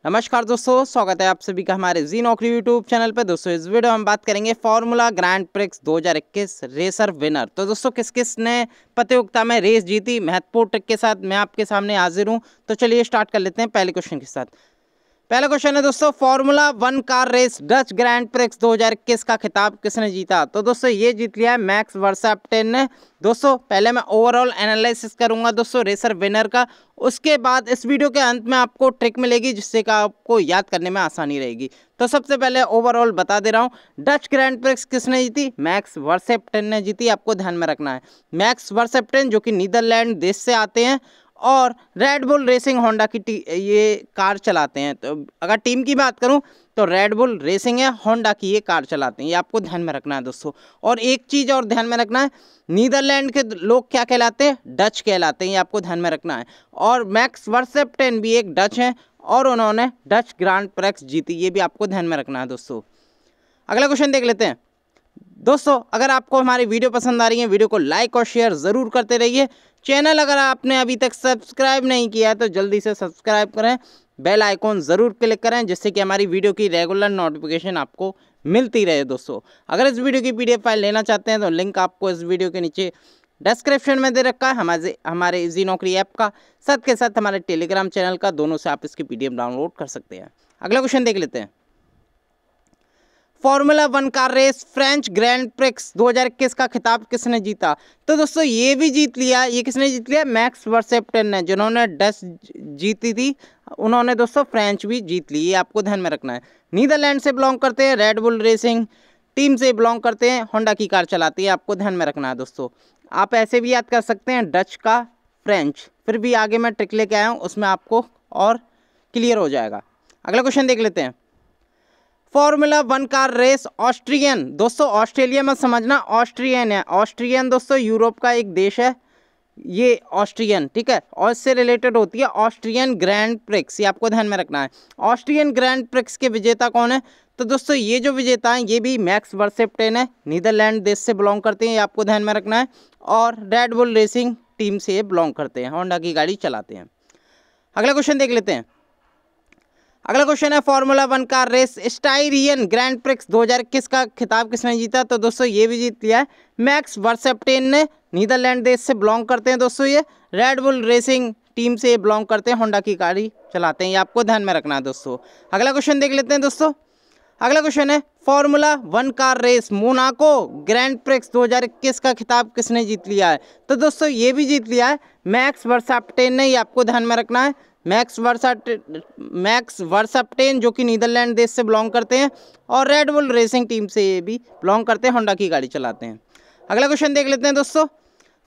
नमस्कार दोस्तों, स्वागत है आप सभी का हमारे जी नौकरी यूट्यूब चैनल पे। दोस्तों इस वीडियो में हम बात करेंगे formula grand prix 2021 racer winner. तो दोस्तों किस किस ने प्रतियोगिता में रेस जीती, महत्वपूर्ण ट्रिक के साथ मैं आपके सामने हाजिर हूं। तो चलिए स्टार्ट कर लेते हैं पहले क्वेश्चन के साथ। पहला क्वेश्चन है दोस्तों, formula one car race Dutch grand prix 2021 का खिताब किसने जीता। तो दोस्तों ये जीत लिया है मैक्स वर्स्टैपेन ने। दोस्तों पहले मैं ओवरऑल एनालिसिस करूंगा दोस्तों रेसर विनर का, उसके बाद इस वीडियो के अंत में आपको ट्रिक मिलेगी जिससे कि आपको याद करने में आसानी रहेगी। तो सबसे पहले ओवरऑल बता दे रहा हूँ, डच ग्रैंड प्रिक्स किसने जीती, मैक्स वर्स्टैपेन ने जीती। आपको ध्यान में रखना है मैक्स वर्स्टैपेन जो कि नीदरलैंड देश से आते हैं और रेड बुल रेसिंग होंडा की ये कार चलाते हैं। तो अगर टीम की बात करूं तो रेड बुल रेसिंग है, होंडा की ये कार चलाते हैं। ये आपको ध्यान में रखना है दोस्तों। और एक चीज़ और ध्यान में रखना है, नीदरलैंड के लोग क्या कहलाते हैं, डच कहलाते हैं। ये आपको ध्यान में रखना है। और मैक्स वर्स्टैपेन भी एक डच हैं और उन्होंने डच ग्रांड प्रिक्स जीती। ये भी आपको ध्यान में रखना है दोस्तों। अगला क्वेश्चन देख लेते हैं दोस्तों। अगर आपको हमारी वीडियो पसंद आ रही है, वीडियो को लाइक और शेयर ज़रूर करते रहिए। चैनल अगर आपने अभी तक सब्सक्राइब नहीं किया है तो जल्दी से सब्सक्राइब करें, बेल आइकॉन ज़रूर क्लिक करें जिससे कि हमारी वीडियो की रेगुलर नोटिफिकेशन आपको मिलती रहे। दोस्तों अगर इस वीडियो की PDF फाइल लेना चाहते हैं तो लिंक आपको इस वीडियो के नीचे डिस्क्रिप्शन में दे रखा है हमारे इजी नौकरी ऐप का, साथ के साथ हमारे टेलीग्राम चैनल का। दोनों से आप इसकी PDF डाउनलोड कर सकते हैं। अगला क्वेश्चन देख लेते हैं, formula one car race French grand prix 2021 का खिताब किसने जीता। तो दोस्तों ये भी जीत लिया। ये किसने जीत लिया, मैक्स वर्स्टैपेन ने। जिन्होंने डच जीती थी उन्होंने दोस्तों फ्रेंच भी जीत ली। ये आपको ध्यान में रखना है। नीदरलैंड से बिलोंग करते हैं, रेड बुल रेसिंग टीम से बिलोंग करते हैं, होंडा की कार चलाती है। आपको ध्यान में रखना है दोस्तों। आप ऐसे भी याद कर सकते हैं डच का फ्रेंच, फिर भी आगे मैं ट्रिक लेके आया हूँ, उसमें आपको और क्लियर हो जाएगा। अगला क्वेश्चन देख लेते हैं, formula one car race Austrian. दोस्तों ऑस्ट्रेलिया में समझना, ऑस्ट्रियन है। ऑस्ट्रियन दोस्तों यूरोप का एक देश है, ये ऑस्ट्रियन, ठीक है, और इससे रिलेटेड होती है ऑस्ट्रियन ग्रैंड प्रिक्स। ये आपको ध्यान में रखना है। ऑस्ट्रियन ग्रैंड प्रिक्स के विजेता कौन है। तो दोस्तों ये जो विजेता हैं ये भी मैक्स वर्स्टैपेन है, नीदरलैंड देश से बिलोंग करते हैं। ये आपको ध्यान में रखना है। और रेड बुल रेसिंग टीम से ये बिलोंग करते हैं, होंडा की गाड़ी चलाते हैं। अगला क्वेश्चन देख लेते हैं। अगला क्वेश्चन है, formula one car race Styrian grand prix 2021 का खिताब किसने जीता। तो दोस्तों ये भी जीत लिया है मैक्स वर्स्टैपेन ने। नीदरलैंड देश से बिलोंग करते हैं दोस्तों, ये रेड बुल रेसिंग टीम से बिलोंग करते हैं, होंडा की गाड़ी चलाते हैं। ये आपको ध्यान में रखना है दोस्तों। अगला क्वेश्चन देख लेते हैं दोस्तों। अगला क्वेश्चन है, formula one car race Monaco grand prix 2021 का खिताब किसने जीत लिया है। तो दोस्तों ये भी जीत लिया है मैक्स वर्स्टैपेन ने। ये आपको ध्यान में रखना है। मैक्स वर्स्टैपेन जो कि नीदरलैंड देश से बिलोंग करते हैं और रेड बुल रेसिंग टीम से ये भी बिलोंग करते हैं, होंडा की गाड़ी चलाते हैं। अगला क्वेश्चन देख लेते हैं दोस्तों,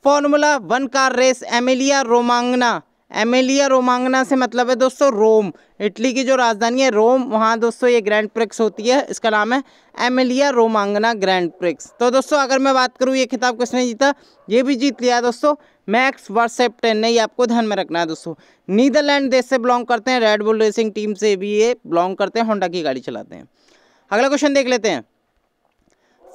formula one car race Emilia Romagna. Emilia Romagna से मतलब है दोस्तों रोम, इटली की जो राजधानी है रोम, वहाँ दोस्तों ये ग्रैंड प्रिक्स होती है। इसका नाम है एमिलिया रोमांगना ग्रैंड प्रिक्स। तो दोस्तों अगर मैं बात करूँ ये खिताब किसने जीता, ये भी जीत लिया दोस्तों मैक्स वर्स्टैपेन ने। ये आपको ध्यान में रखना है दोस्तों। नीदरलैंड देश से बिलोंग करते हैं, रेड बुल रेसिंग टीम से भी ये बिलोंग करते हैं, होंडा की गाड़ी चलाते हैं। अगला क्वेश्चन देख लेते हैं,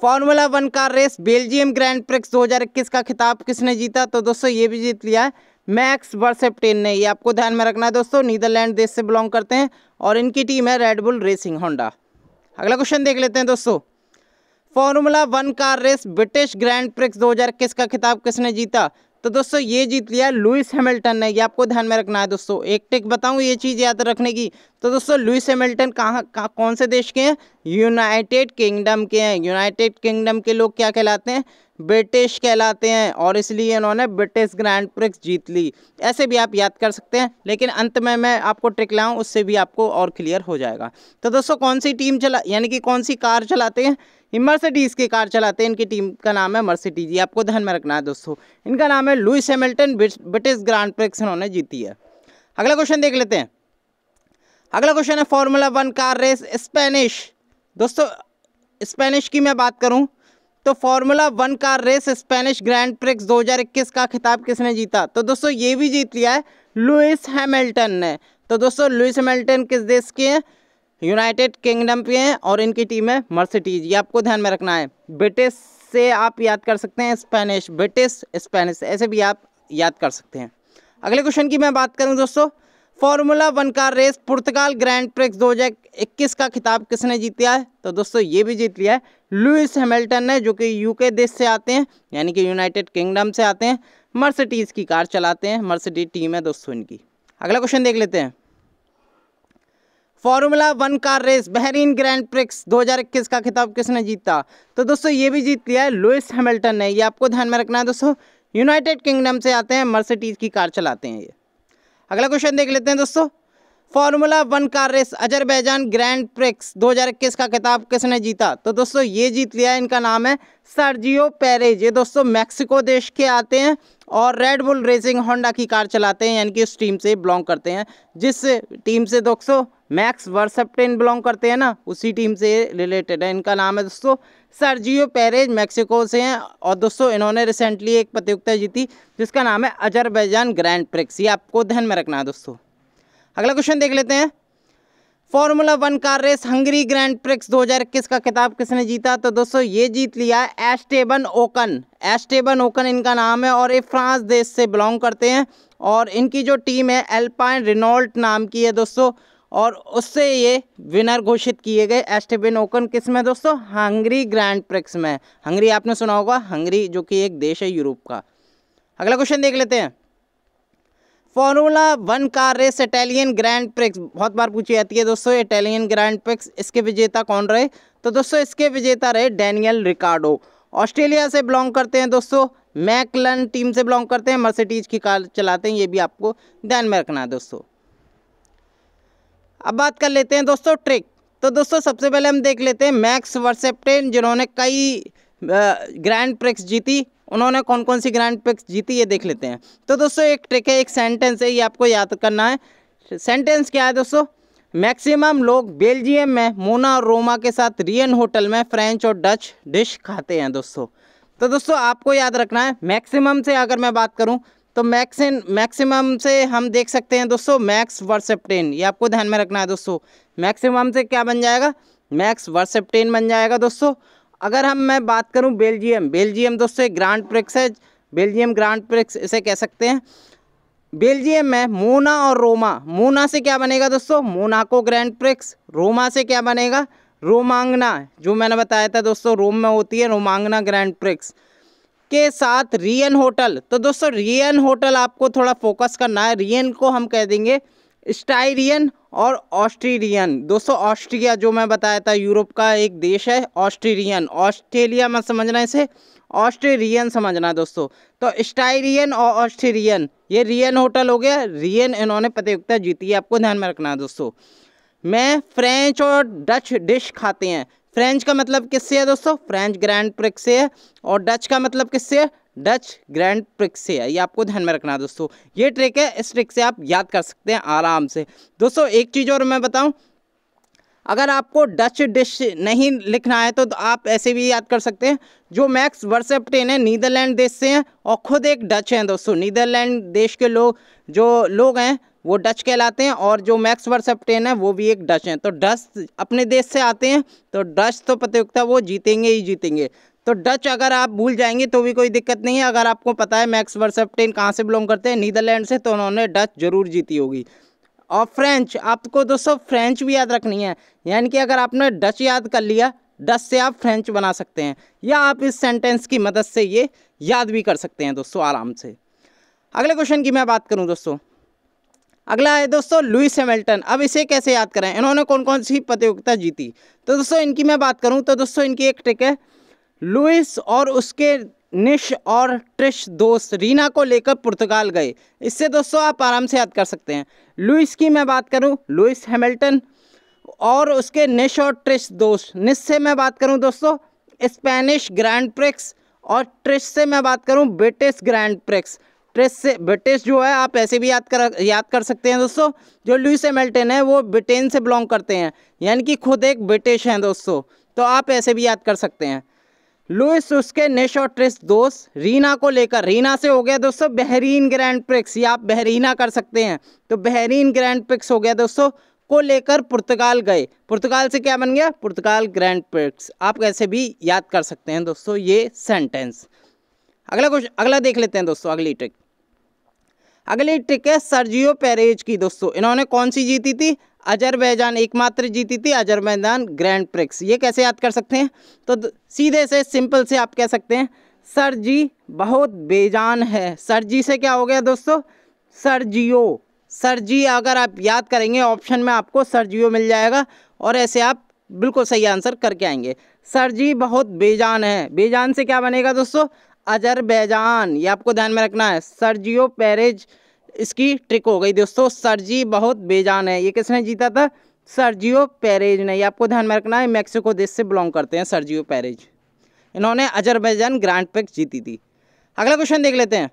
formula one car race Belgium grand prix 2021 का खिताब किसने जीता। तो दोस्तों ये भी जीत लिया है मैक्स वर्स्टैपेन ने। ये आपको ध्यान में रखना है दोस्तों। नीदरलैंड देश से बिलोंग करते हैं और इनकी टीम है रेड बुल रेसिंग होंडा। अगला क्वेश्चन देख लेते हैं दोस्तों, formula one car race British grand prix 2021 का खिताब किसने जीता। तो दोस्तों ये जीत लिया लुइस हैमिल्टन ने। ये आपको ध्यान में रखना है दोस्तों। एक टिक बताऊं ये चीज़ याद रखने की। तो दोस्तों लुइस हैमिल्टन कौन से देश के हैं, यूनाइटेड किंगडम के हैं। यूनाइटेड किंगडम के लोग क्या कहलाते हैं, ब्रिटिश कहलाते हैं, और इसलिए इन्होंने ब्रिटिश ग्रैंड प्रिक्स जीत ली। ऐसे भी आप याद कर सकते हैं, लेकिन अंत में मैं आपको ट्रिक लाऊं उससे भी आपको और क्लियर हो जाएगा। तो दोस्तों कौन सी टीम यानी कि कौन सी कार चलाते हैं, मर्सिडीज़ की कार चलाते हैं। इनकी टीम का नाम है मर्सिडीज। ये आपको ध्यान में रखना है दोस्तों। इनका नाम है Lewis Hamilton, British grand prix इन्होंने जीती है। अगला क्वेश्चन देख लेते हैं। अगला क्वेश्चन है, formula one car race Spanish. दोस्तों स्पेनिश की मैं बात करूं तो formula one car race Spanish grand prix 2021 का खिताब किसने जीता। तो दोस्तों ये भी जीत लिया है लुइस हैमिल्टन ने। तो दोस्तों लुइस हैमिल्टन किस देश के हैं, यूनाइटेड किंगडम के हैं, और इनकी टीम है मर्सिडीज। ये आपको ध्यान में रखना है। ब्रिटिश से आप याद कर सकते हैं स्पेनिश, ब्रिटिश स्पेनिश, ऐसे भी आप याद कर सकते हैं। अगले क्वेश्चन की मैं बात करूं दोस्तों, फॉर्मूला 1 कार रेस पुर्तगाल ग्रैंड प्रिक्स 2021 का खिताब किसने जीता है? तो दोस्तों ये भी जीत लिया है लुइस हैमिल्टन ने, जो कि यूके देश से आते हैं, यानी कि यूनाइटेड किंगडम से आते हैं। मर्सिडीज की कार चलाते हैं, मर्सिडीज टीम है दोस्तों इनकी। अगला क्वेश्चन देख लेते हैं। Formula 1 car race Bahrain grand prix 2021 का खिताब किसने जीता? तो दोस्तों ये भी जीत लिया है लुइस हैमिल्टन ने। ये आपको ध्यान में रखना है दोस्तों, यूनाइटेड किंगडम से आते हैं, मर्सिडीज की कार चलाते हैं ये। अगला क्वेश्चन देख लेते हैं दोस्तों। Formula 1 car race Azerbaijan grand prix 2021 का खिताब किसने जीता? तो दोस्तों ये जीत लिया है, इनका नाम है सर्जियो पेरेज। ये दोस्तों मैक्सिको देश के आते हैं और रेड बुल रेसिंग होंडा की कार चलाते हैं, यानी कि उस टीम से बिलोंग करते हैं जिस टीम से दोस्तों मैक्स वर्सेप्टेन बिलोंग करते हैं ना, उसी टीम से रिलेटेड है। इनका नाम है दोस्तों सर्जियो पेरेज, मैक्सिको से हैं। और दोस्तों इन्होंने रिसेंटली एक प्रतियोगिता जीती जिसका नाम है अजरबैजान ग्रैंड प्रिक्स। ये आपको ध्यान में रखना है दोस्तों। अगला क्वेश्चन देख लेते हैं। Formula 1 car race Hungary grand prix 2021 का खिताब किसने जीता? तो दोस्तों ये जीत लिया है एस्टेबन ओकन। एस्टेबन ओकन इनका नाम है और ये फ्रांस देश से बिलोंग करते हैं और इनकी जो टीम है एल्पाइन रेनॉल्ट नाम की है दोस्तों, और उससे ये विनर घोषित किए गए। एस्टेबन ओकन किस में दोस्तों? हंगरी ग्रैंड प्रिक्स में। हंगरी आपने सुना होगा, हंगरी जो कि एक देश है यूरोप का। अगला क्वेश्चन देख लेते हैं। Formula 1 car race Italian grand prix बहुत बार पूछी जाती है दोस्तों, इटालियन ग्रैंड प्रिक्स, इसके विजेता कौन रहे? तो दोस्तों इसके विजेता रहे डैनियल रिकार्डो। ऑस्ट्रेलिया से बिलोंग करते हैं दोस्तों, मैकलन टीम से बिलोंग करते हैं, मर्सिडीज की कार चलाते हैं। ये भी आपको ध्यान में रखना है दोस्तों। अब बात कर लेते हैं दोस्तों ट्रिक। तो दोस्तों सबसे पहले हम देख लेते हैं मैक्स वर्सेप्टेन, जिन्होंने कई ग्रैंड प्रिक्स जीती, उन्होंने कौन कौन सी ग्रैंड प्रिक्स जीती ये देख लेते हैं। तो दोस्तों एक ट्रिक है, एक सेंटेंस है, ये आपको याद करना है। सेंटेंस क्या है दोस्तों? मैक्सिमम लोग बेल्जियम में मोना और रोमा के साथ रियन होटल में फ्रेंच और डच डिश खाते हैं दोस्तों। तो दोस्तों आपको याद रखना है, मैक्सिमम से अगर मैं बात करूं तो मैक्सिमम से हम देख सकते हैं दोस्तों मैक्स वर्सेप्टेन। ये आपको ध्यान में रखना है दोस्तों। मैक्सिमम से क्या बन जाएगा? मैक्स वर्सेप्टेन बन जाएगा दोस्तों। अगर मैं बात करूं बेल्जियम दोस्तों एक ग्रैंड प्रिक्स है, बेल्जियम ग्रैंड प्रिक्स इसे कह सकते हैं। बेल्जियम में मोना और रोमा, मोना से क्या बनेगा दोस्तों? Monaco grand prix. रोमा से क्या बनेगा? रोमांगना, जो मैंने बताया था दोस्तों रोम में होती है, रोमांगना ग्रैंड प्रिक्स के साथ रियन होटल। तो दोस्तों रियन होटल आपको थोड़ा फोकस करना है। रियन को हम कह देंगे स्टाइरियन और ऑस्ट्रेलियन। दोस्तों ऑस्ट्रिया जो मैं बताया था यूरोप का एक देश है, ऑस्ट्रेलियन, ऑस्ट्रेलिया मत समझना, इसे ऑस्ट्रेलियन समझना दोस्तों। तो स्टाइरियन और ऑस्ट्रेलियन, ये रियन होटल हो गया। रियन इन्होंने प्रतियोगिता जीती है, आपको ध्यान में रखना है दोस्तों। मैं फ्रेंच और डच डिश खाते हैं। फ्रेंच का मतलब किससे है दोस्तों? फ्रेंच ग्रैंड प्रिक्स से है। और डच का मतलब किससे है? डच ग्रैंड प्रिक्स से है। ये आपको ध्यान में रखना है दोस्तों। ये ट्रिक है, इस ट्रिक से आप याद कर सकते हैं आराम से दोस्तों। एक चीज़ और मैं बताऊं, अगर आपको डच डिश नहीं लिखना है तो आप ऐसे भी याद कर सकते हैं। जो मैक्स वर्सेप्टेन है नीदरलैंड देश से हैं और खुद एक डच हैं दोस्तों। नीदरलैंड देश के लोग हैं वो डच कहलाते हैं, और जो मैक्स वर्सेप्टेन है वो भी एक डच हैं। तो डच अपने देश से आते हैं, तो डच तो प्रतियोगिता वो जीतेंगे ही जीतेंगे। तो डच अगर आप भूल जाएंगे तो भी कोई दिक्कत नहीं है। अगर आपको पता है मैक्स वर्सेप्टेन कहाँ से बिलोंग करते हैं, नीदरलैंड से, तो उन्होंने डच जरूर जीती होगी। और फ्रेंच, आपको दोस्तों फ्रेंच भी याद रखनी है, यानी कि अगर आपने डच याद कर लिया, डच से आप फ्रेंच बना सकते हैं, या आप इस सेंटेंस की मदद से ये याद भी कर सकते हैं दोस्तों आराम से। अगले क्वेश्चन की मैं बात करूं दोस्तों, अगला है दोस्तों लुइस हैमिल्टन। अब इसे कैसे याद करें, इन्होंने कौन कौन सी प्रतियोगिता जीती? तो दोस्तों इनकी मैं बात करूं तो दोस्तों इनकी एक ट्रिक है। लुइस और उसके निश और ट्रिश दोस्त रीना को लेकर पुर्तगाल गए। इससे दोस्तों आप आराम से याद कर सकते हैं। लुइस की मैं बात करूं, लुइस हैमिल्टन और उसके निश और ट्रिश दोस्त। निश से मैं बात करूं दोस्तों स्पेनिश ग्रैंड प्रिक्स, और ट्रिश से मैं बात करूं ब्रिटिश ग्रैंड प्रिक्स। ट्रिश से ब्रिटिश जो है आप ऐसे भी याद कर सकते हैं दोस्तों। जो लुइस हैमिल्टन है वो ब्रिटेन से बिलोंग करते हैं, यानी कि खुद एक ब्रिटिश हैं दोस्तों, तो आप ऐसे भी याद कर सकते हैं। लुइस उसके निश और ट्रिश दोस्त रीना को लेकर, रीना से हो गया दोस्तों बहरीन ग्रैंड प्रिक्स, या आप बहरीना कर सकते हैं, तो बहरीन ग्रैंड प्रिक्स हो गया दोस्तों, को लेकर पुर्तगाल गए। पुर्तगाल से क्या बन गया? पुर्तगाल ग्रैंड प्रिक्स। आप ऐसे भी याद कर सकते हैं दोस्तों ये सेंटेंस। अगला देख लेते हैं दोस्तों, अगली ट्रिक। अगली ट्रिक है सर्जियो पेरेज की दोस्तों। इन्होंने कौन सी जीती थी? अजरबैजान एकमात्र जीती थी, अजरबैजान ग्रैंड प्रिक्स। ये कैसे याद कर सकते हैं? तो सीधे से सिंपल से आप कह सकते हैं सर्जी बहुत बेजान है। सर्जी से क्या हो गया दोस्तों? सर्जियो। सर्जी अगर आप याद करेंगे ऑप्शन में आपको सर्जियो मिल जाएगा और ऐसे आप बिल्कुल सही आंसर करके आएंगे। सर्जी बहुत बेजान है, बेजान से क्या बनेगा दोस्तों? अजरबैजान। ये आपको ध्यान में रखना है। सर्जियो पेरेज इसकी ट्रिक हो गई दोस्तों। सर्जी बहुत बेजान है, ये किसने जीता था? सर्जियो पेरेज ने। ये आपको ध्यान में रखना है, मैक्सिको देश से बिलोंग करते हैं सर्जियो पेरेज। इन्होंने अजरबैजान ग्रैंड प्रिक्स जीती थी। अगला क्वेश्चन देख लेते हैं।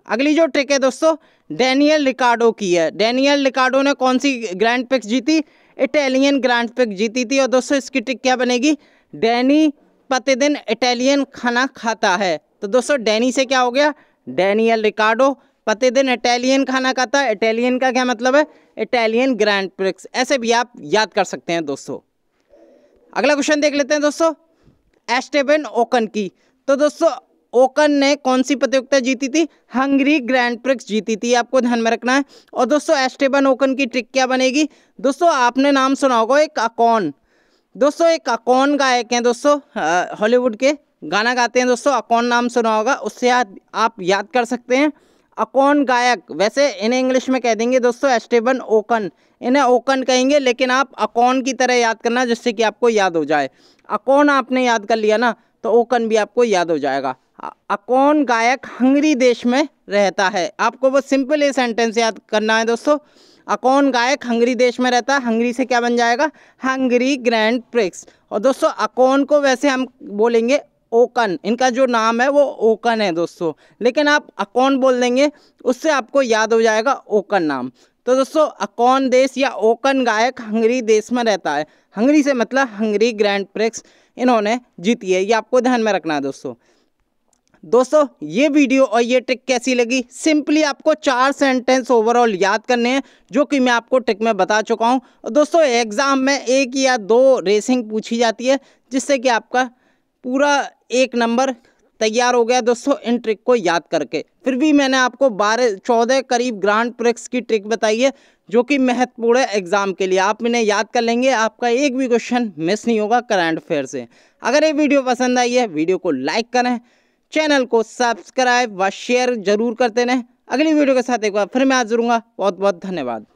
अगली जो ट्रिक है दोस्तों डेनियल रिकार्डो की है। डेनियल रिकार्डो ने कौन सी ग्रैंड प्रिक्स जीती? इटालियन ग्रैंड प्रिक्स जीती थी। और दोस्तों इसकी ट्रिक क्या बनेगी? डैनी प्रतिदिन इटालियन खाना खाता है। तो दोस्तों डैनी से क्या हो गया? डेनियल रिकार्डो प्रतिदिन इटालियन खाना खाता है। इटालियन का क्या मतलब है? Italian grand prix. ऐसे भी आप याद कर सकते हैं दोस्तों। अगला क्वेश्चन देख लेते हैं दोस्तों एस्टेबन ओकन की। तो दोस्तों ओकन ने कौन सी प्रतियोगिता जीती थी? हंगरी ग्रैंड प्रिक्स जीती थी, आपको ध्यान में रखना है। और दोस्तों एस्टेबन ओकन की ट्रिक क्या बनेगी? दोस्तों आपने नाम सुना होगा एक अकॉन। दोस्तों एक अकॉन गायक हैं दोस्तों, हॉलीवुड के गाना गाते हैं दोस्तों। अकॉन नाम सुना होगा, उससे आप याद कर सकते हैं अकॉन गायक। वैसे इन्हें इंग्लिश में कह देंगे दोस्तों एस्टेबन ओकन, इन्हें ओकन कहेंगे, लेकिन आप अकॉन की तरह याद करना जिससे कि आपको याद हो जाए। अकॉन आपने याद कर लिया ना तो ओकन भी आपको याद हो जाएगा। अकॉन गायक हंगरी देश में रहता है। आपको वो सिंपल ये सेंटेंस याद करना है दोस्तों। अकॉन गायक हंगरी देश में रहता है। हंगरी से क्या बन जाएगा? Hungary grand prix. और दोस्तों अकॉन को वैसे हम बोलेंगे ओकन, इनका जो नाम है वो ओकन है दोस्तों, लेकिन आप अकॉन बोल देंगे उससे आपको याद हो जाएगा ओकन नाम। तो दोस्तों अकॉन देश या ओकन गायक हंगरी देश में रहता है। हंगरी से मतलब हंगरी ग्रैंड प्रिक्स इन्होंने जीती है, ये आपको ध्यान में रखना है दोस्तों। दोस्तों ये वीडियो और ये ट्रिक कैसी लगी? सिंपली आपको 4 सेंटेंस ओवरऑल याद करने हैं जो कि मैं आपको ट्रिक में बता चुका हूं। और दोस्तों एग्ज़ाम में 1 या 2 रेसिंग पूछी जाती है जिससे कि आपका पूरा 1 नंबर तैयार हो गया दोस्तों इन ट्रिक को याद करके। फिर भी मैंने आपको 12-14 करीब ग्रैंड प्रिक्स की ट्रिक बताई है जो कि महत्वपूर्ण है एग्जाम के लिए। आप इन्हें याद कर लेंगे, आपका एक भी क्वेश्चन मिस नहीं होगा करंट अफेयर से। अगर ये वीडियो पसंद आई है वीडियो को लाइक करें, चैनल को सब्सक्राइब व शेयर जरूर करते रहें। अगली वीडियो के साथ एक बार फिर मैं हाजिर हूँगा। बहुत बहुत धन्यवाद।